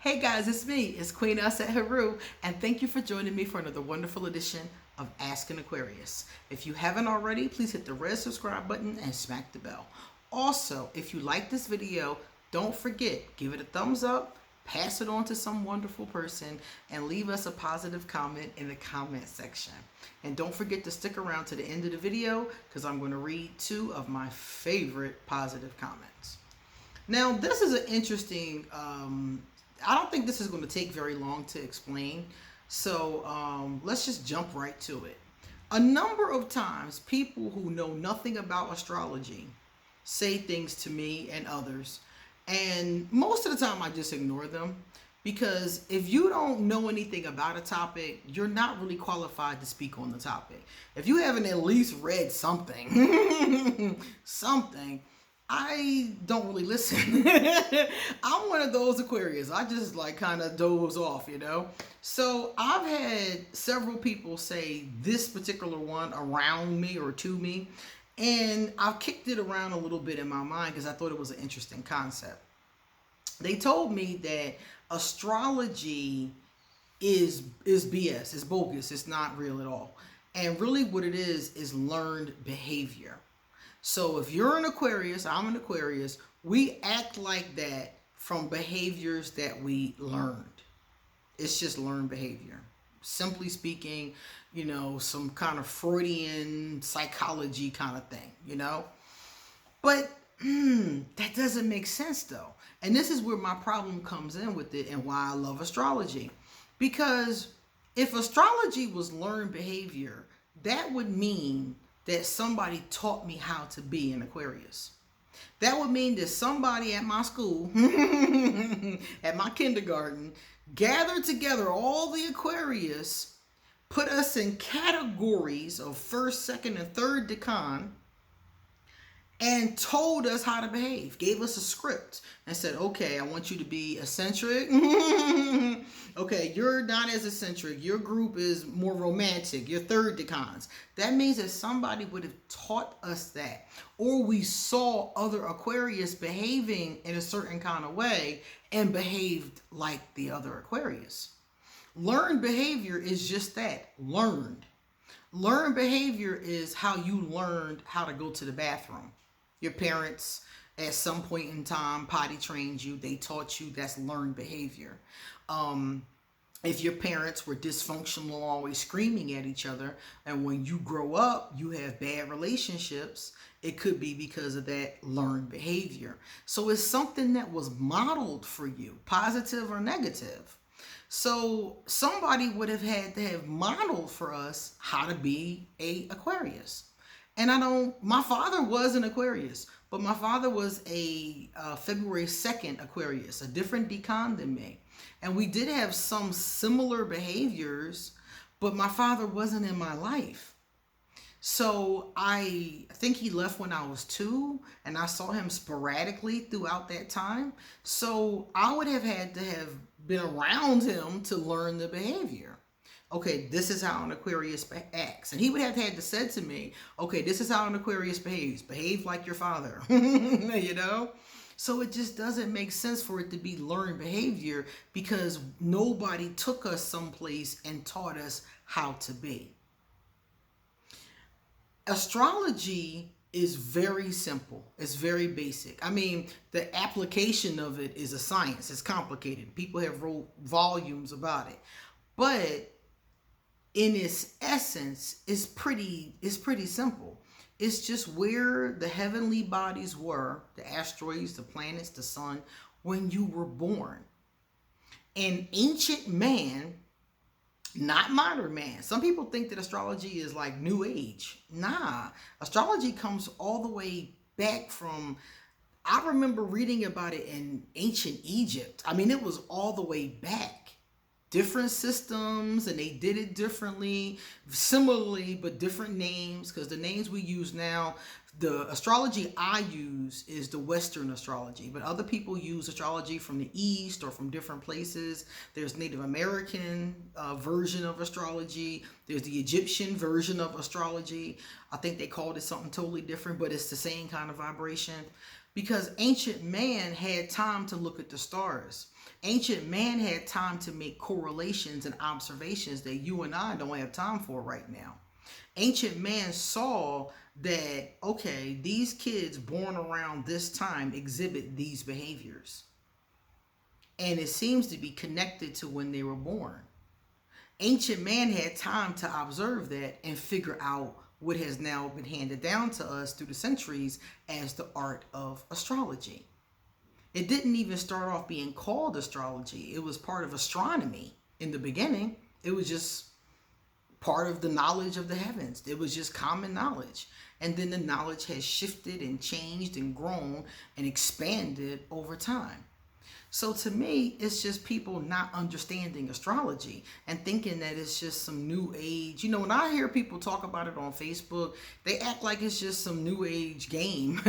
Hey guys, it's me. It's Queen Us at Haru, and thank you for joining me for another wonderful edition of Ask an Aquarius. If you haven't already, please hit the red subscribe button and smack the bell. Also, if you like this video, don't forget, give it a thumbs up, pass it on to some wonderful person, and leave us a positive comment in the comment section. And don't forget to stick around to the end of the video because I'm going to read 2 of my favorite positive comments. Now, this is an interesting, I don't think this is going to take very long to explain. So let's just jump right to it. A number of times, people who know nothing about astrology say things to me and others. And most of the time, I just ignore them. Because if you don't know anything about a topic, you're not really qualified to speak on the topic. If you haven't at least read something, I don't really listen. I'm one of those Aquarius. I just like kind of doze off, you know? So I've had several people say this particular one around me or to me. And I've kicked it around a little bit in my mind because I thought it was an interesting concept. They told me that astrology is BS. It's bogus. It's not real at all. And really what it is learned behavior. So if you're an Aquarius, I'm an Aquarius, we act like that from behaviors that we learned. It's just learned behavior. Simply speaking, you know, some kind of Freudian psychology kind of thing, you know? But that doesn't make sense though. And this is where my problem comes in with it and why I love astrology. Because if astrology was learned behavior, that would mean that somebody taught me how to be an Aquarius. That would mean that somebody at my school, at my kindergarten, gathered together all the Aquarius, put us in categories of first, second, and third decan, and told us how to behave, gave us a script and said, okay, I want you to be eccentric. Okay, you're not as eccentric. Your group is more romantic. You're third decans. That means that somebody would have taught us that. Or we saw other Aquarius behaving in a certain kind of way and behaved like the other Aquarius. Learned behavior is just that, learned. Learned behavior is how you learned how to go to the bathroom. Your parents at some point in time potty trained you. They taught you. That's learned behavior. If your parents were dysfunctional, always screaming at each other, and when you grow up, you have bad relationships, it could be because of that learned behavior. So it's something that was modeled for you, positive or negative. So somebody would have had to have modeled for us how to be a Aquarius. And my father was an Aquarius, but my father was a February 2nd Aquarius, a different decan than me. And we did have some similar behaviors, but my father wasn't in my life. So I think he left when I was 2, and I saw him sporadically throughout that time. So I would have had to have been around him to learn the behavior. Okay, this is how an Aquarius acts. And he would have had to say to me, okay, this is how an Aquarius behaves. Behave like your father, you know? So it just doesn't make sense for it to be learned behavior because nobody took us someplace and taught us how to be. Astrology is very simple. It's very basic. I mean, the application of it is a science. It's complicated. People have wrote volumes about it. But in its essence, it's pretty simple. It's just where the heavenly bodies were, the asteroids, the planets, the sun, when you were born. And ancient man, not modern man. Some people think that astrology is like new age. Nah, astrology comes all the way back from, I remember reading about it in ancient Egypt. I mean, it was all the way back. Different systems, and they did it differently, similarly, but different names, because the names we use now, the astrology I use is the Western astrology, but other people use astrology from the East or from different places. There's Native American version of astrology. There's the Egyptian version of astrology. I think they called it something totally different, but it's the same kind of vibration. Because ancient man had time to look at the stars. Ancient man had time to make correlations and observations that you and I don't have time for right now. Ancient man saw that, okay, these kids born around this time exhibit these behaviors. And it seems to be connected to when they were born. Ancient man had time to observe that and figure out what has now been handed down to us through the centuries as the art of astrology. It didn't even start off being called astrology. It was part of astronomy in the beginning. It was just part of the knowledge of the heavens. It was just common knowledge. And then the knowledge has shifted and changed and grown and expanded over time. So to me, it's just people not understanding astrology and thinking that it's just some new age. You know, when I hear people talk about it on Facebook, they act like it's just some new age game,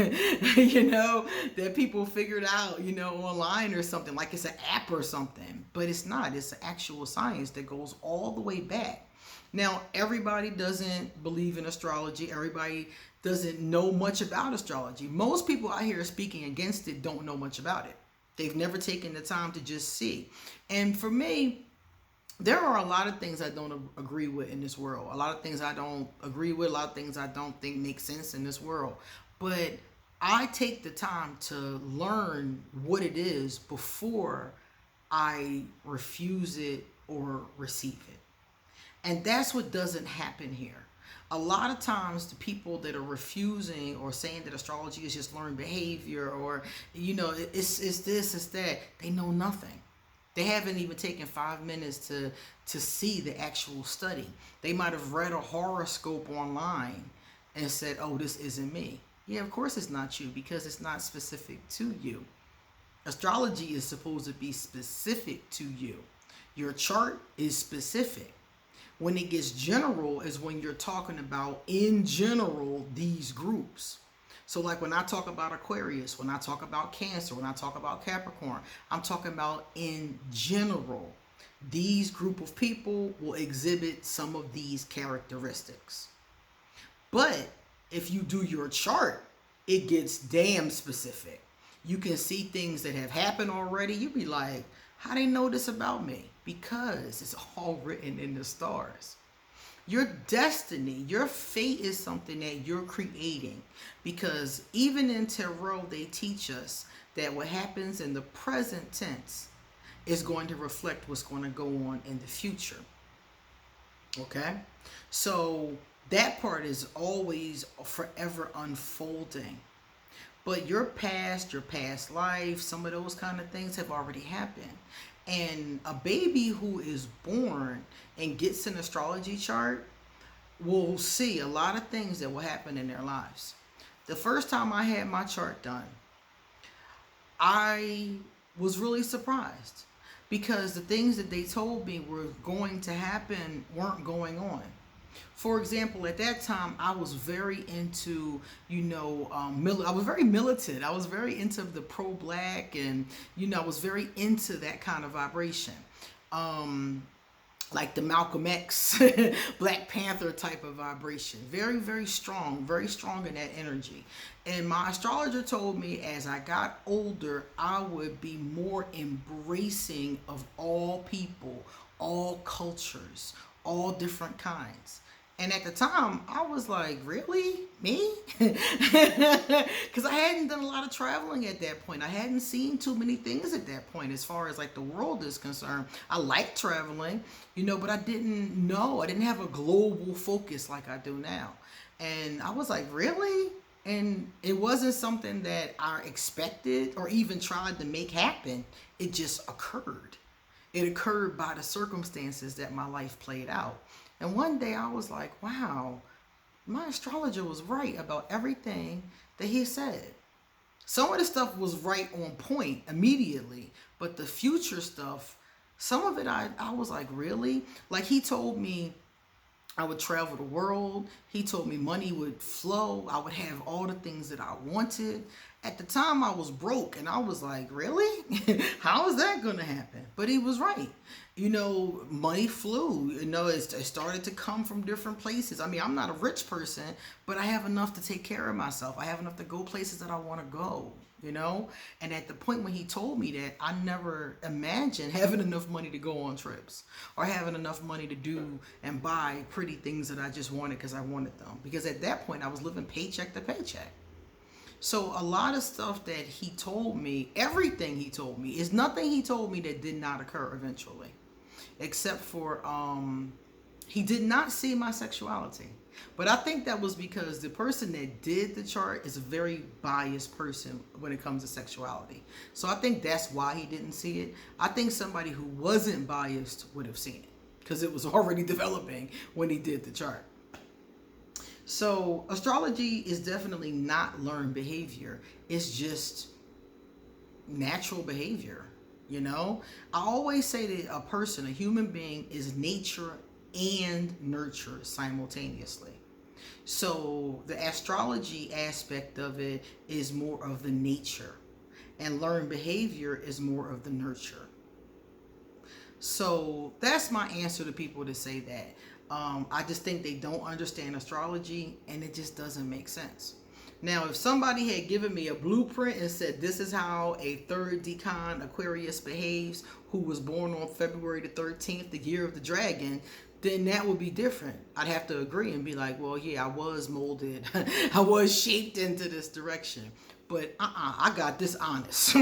you know, that people figured out, you know, online or something, like it's an app or something. But it's not. It's an actual science that goes all the way back. Now, everybody doesn't believe in astrology. Everybody doesn't know much about astrology. Most people out here speaking against it don't know much about it. They've never taken the time to just see. And for me, there are a lot of things I don't agree with in this world. A lot of things I don't agree with. A lot of things I don't think make sense in this world. But I take the time to learn what it is before I refuse it or receive it. And that's what doesn't happen here. A lot of times the people that are refusing or saying that astrology is just learned behavior or, you know, it's this, it's that, they know nothing. They haven't even taken 5 minutes to see the actual study. They might have read a horoscope online and said, oh, this isn't me. Yeah, of course it's not you because it's not specific to you. Astrology is supposed to be specific to you. Your chart is specific. When it gets general is when you're talking about, in general, these groups. So like when I talk about Aquarius, when I talk about Cancer, when I talk about Capricorn, I'm talking about in general. These group of people will exhibit some of these characteristics. But if you do your chart, it gets damn specific. You can see things that have happened already. You'd be like, how they know this about me? Because it's all written in the stars. Your destiny, your fate is something that you're creating. Because even in tarot, they teach us that what happens in the present tense is going to reflect what's going to go on in the future. Okay? So that part is always forever unfolding. But your past life, some of those kind of things have already happened. And a baby who is born and gets an astrology chart will see a lot of things that will happen in their lives. The first time I had my chart done, I was really surprised because the things that they told me were going to happen weren't going on. For example, at that time, I was very into, I was very militant. I was very into the pro-black and, I was very into that kind of vibration. Like the Malcolm X, Black Panther type of vibration. Very, very strong in that energy. And my astrologer told me as I got older, I would be more embracing of all people, all cultures, all different kinds. And at the time, I was like, really? Me? Because I hadn't done a lot of traveling at that point. I hadn't seen too many things at that point as far as like the world is concerned. I liked traveling, but I didn't know. I didn't have a global focus like I do now. And I was like, really? And it wasn't something that I expected or even tried to make happen. It just occurred. It occurred by the circumstances that my life played out. And one day I was like, wow, my astrologer was right about everything that he said. Some of the stuff was right on point immediately, but the future stuff, some of it I was like, really? Like he told me I would travel the world. He told me money would flow. I would have all the things that I wanted. At the time I was broke and I was like, really? How is that going to happen? But he was right. Money flew. It started to come from different places. I mean, I'm not a rich person, but I have enough to take care of myself. I have enough to go places that I want to go. you know? And at the point when he told me that, I never imagined having enough money to go on trips or having enough money to do and buy pretty things that I just wanted because I wanted them. Because at that point, I was living paycheck to paycheck. So a lot of stuff that he told me, everything he told me, is nothing he told me that did not occur eventually. Except for he did not see my sexuality. But I think that was because the person that did the chart is a very biased person when it comes to sexuality. So I think that's why he didn't see it. I think somebody who wasn't biased would have seen it because it was already developing when he did the chart. So astrology is definitely not learned behavior. It's just natural behavior. You know, I always say that a person, a human being, is nature and nurture simultaneously. So the astrology aspect of it is more of the nature, and learned behavior is more of the nurture. So that's my answer to people that say that. I just think they don't understand astrology, and it just doesn't make sense. Now, if somebody had given me a blueprint and said, this is how a third decan Aquarius behaves, who was born on February the 13th, the year of the dragon, then that would be different. I'd have to agree and be like, well, yeah, I was molded. I was shaped into this direction. But I got this honest.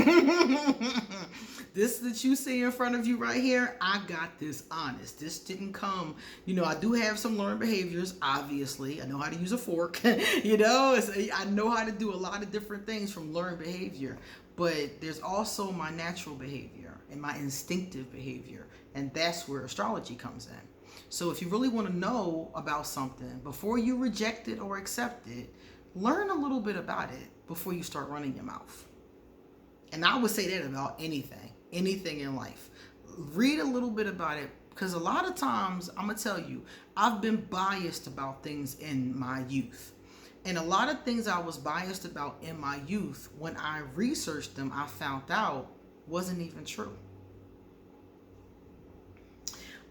This that you see in front of you right here, I got this honest. This didn't come, you know, I do have some learned behaviors, obviously. I know how to use a fork, you know, I know how to do a lot of different things from learned behavior. But there's also my natural behavior and my instinctive behavior. And that's where astrology comes in. So if you really want to know about something, before you reject it or accept it, learn a little bit about it before you start running your mouth. And I would say that about anything in life. Read a little bit about it, because a lot of times, I'm going to tell you, I've been biased about things in my youth. And a lot of things I was biased about in my youth, when I researched them, I found out wasn't even true.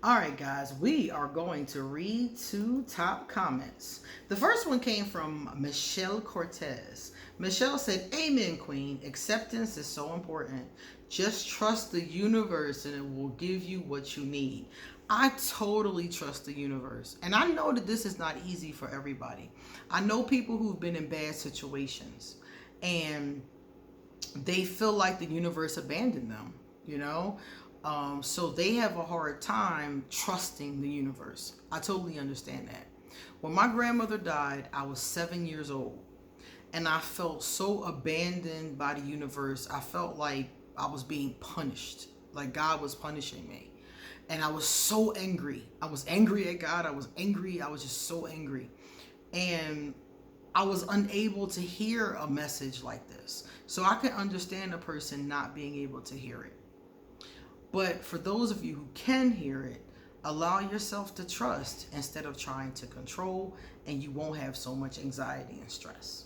All right, guys, we are going to read 2 top comments. The first one came from Michelle Cortez. Michelle said, "Amen, Queen. Acceptance is so important. Just trust the universe and it will give you what you need." I totally trust the universe. And I know that this is not easy for everybody. I know people who've been in bad situations and they feel like the universe abandoned them, you know? So they have a hard time trusting the universe. I totally understand that. When my grandmother died, I was 7 years old. And I felt so abandoned by the universe. I felt like I was being punished. Like God was punishing me. And I was so angry. I was angry at God. I was just so angry. And I was unable to hear a message like this. So I can understand a person not being able to hear it. But for those of you who can hear it, allow yourself to trust instead of trying to control, and you won't have so much anxiety and stress.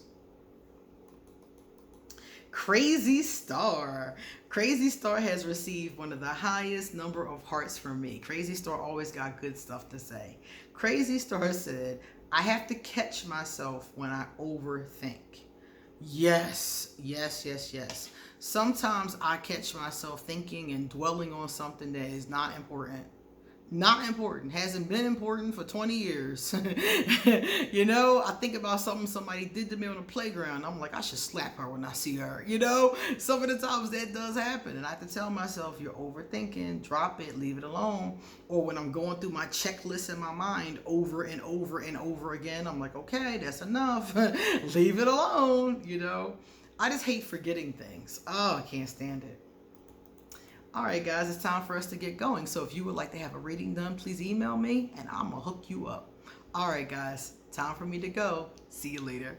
Crazy Star. Crazy Star has received one of the highest number of hearts from me. Crazy Star always got good stuff to say. Crazy Star said, "I have to catch myself when I overthink." Yes, yes, yes, yes. Sometimes I catch myself thinking and dwelling on something that is not important. Not important. Hasn't been important for 20 years. You know, I think about something somebody did to me on the playground. I'm like, I should slap her when I see her. You know, some of the times that does happen. And I have to tell myself, you're overthinking. Drop it. Leave it alone. Or when I'm going through my checklist in my mind over and over and over again, I'm like, okay, that's enough. Leave it alone. You know, I just hate forgetting things. Oh, I can't stand it. All right, guys, it's time for us to get going. So if you would like to have a reading done, please email me and I'm going to hook you up. All right, guys, time for me to go. See you later.